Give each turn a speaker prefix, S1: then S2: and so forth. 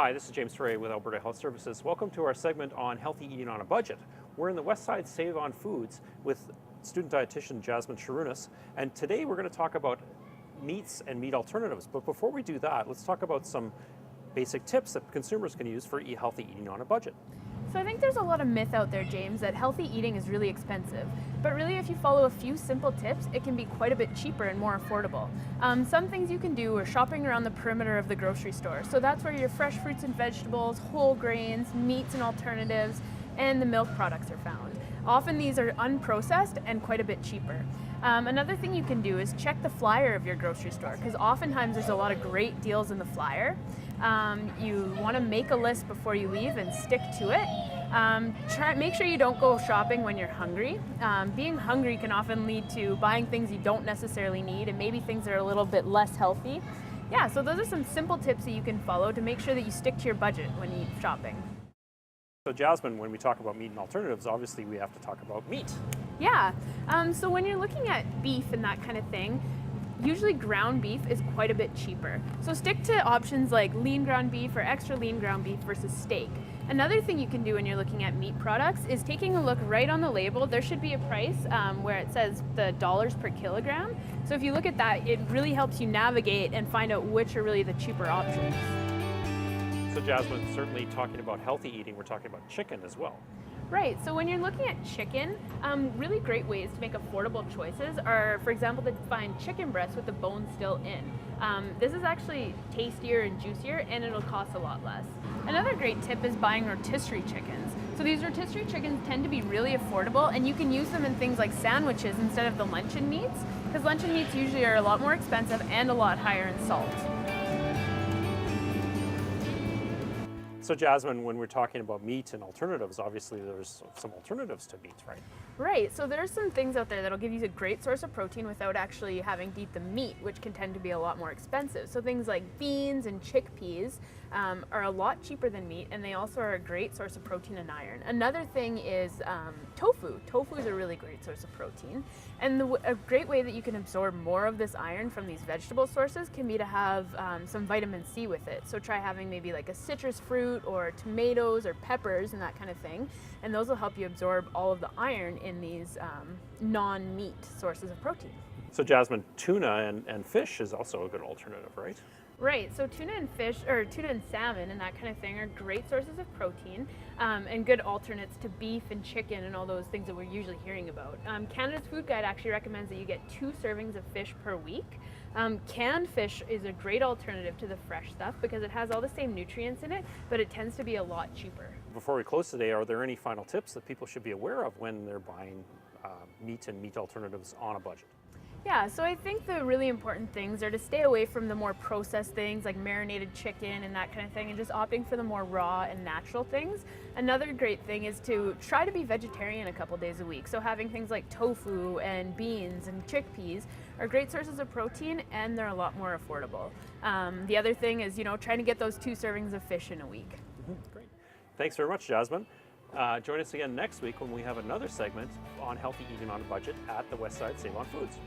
S1: Hi, this is James Ferre with Alberta Health Services. Welcome to our segment on healthy eating on a budget. We're in the Westside Save on Foods with student dietitian Jasmine Sharunas, and today we're going to talk about meats and meat alternatives. But before we do that, let's talk about some basic tips that consumers can use for healthy eating on a budget.
S2: So I think there's a lot of myth out there, James, that healthy eating is really expensive. But really, if you follow a few simple tips, it can be quite a bit cheaper and more affordable. Some things you can do are shopping around the perimeter of the grocery store. So that's where your fresh fruits and vegetables, whole grains, meats and alternatives, and the milk products are found. Often these are unprocessed and quite a bit cheaper. Another thing you can do is check the flyer of your grocery store, because oftentimes there's a lot of great deals in the flyer. You want to make a list before you leave and stick to it. Make sure you don't go shopping when you're hungry. Being hungry can often lead to buying things you don't necessarily need and maybe things that are a little bit less healthy. Yeah, so those are some simple tips that you can follow to make sure that you stick to your budget when you eat shopping.
S1: So Jasmine, when we talk about meat and alternatives, obviously we have to talk about meat.
S2: Yeah, so when you're looking at beef and that kind of thing, usually ground beef is quite a bit cheaper. So stick to options like lean ground beef or extra lean ground beef versus steak. Another thing you can do when you're looking at meat products is taking a look right on the label. There should be a price where it says the dollars per kilogram. So if you look at that, it really helps you navigate and find out which are really the cheaper options.
S1: So Jasmine, certainly talking about healthy eating, we're talking about chicken as well.
S2: Right, so when you're looking at chicken, really great ways to make affordable choices are, for example, to find chicken breasts with the bone still in. This is actually tastier and juicier, and it'll cost a lot less. Another great tip is buying rotisserie chickens. So these rotisserie chickens tend to be really affordable, and you can use them in things like sandwiches instead of the luncheon meats, because luncheon meats usually are a lot more expensive and a lot higher in salt.
S1: So Jasmine, when we're talking about meat and alternatives, obviously there's some alternatives to meat, right?
S2: Right, so there's some things out there that'll give you a great source of protein without actually having to eat the meat, which can tend to be a lot more expensive. So things like beans and chickpeas are a lot cheaper than meat, and they also are a great source of protein and iron. Another thing is tofu. Tofu is a really great source of protein, and a great way that you can absorb more of this iron from these vegetable sources can be to have some vitamin C with it. So try having maybe like a citrus fruit or tomatoes or peppers and that kind of thing, and those will help you absorb all of the iron in these non-meat sources of protein.
S1: So Jasmine, tuna and fish is also a good alternative, right?
S2: Right, so tuna and fish, or tuna and salmon and that kind of thing are great sources of protein and good alternates to beef and chicken and all those things that we're usually hearing about. Canada's Food Guide actually recommends that you get 2 servings of fish per week. Canned fish is a great alternative to the fresh stuff because it has all the same nutrients in it, but it tends to be a lot cheaper.
S1: Before we close today, are there any final tips that people should be aware of when they're buying meat and meat alternatives on a budget?
S2: Yeah, so I think the really important things are to stay away from the more processed things like marinated chicken and that kind of thing, and just opting for the more raw and natural things. Another great thing is to try to be vegetarian a couple days a week. So having things like tofu and beans and chickpeas are great sources of protein, and they're a lot more affordable. The other thing is, trying to get those 2 servings of fish in a week.
S1: Great. Thanks very much, Jasmine. Join us again next week when we have another segment on healthy eating on a budget at the Westside Save on Foods.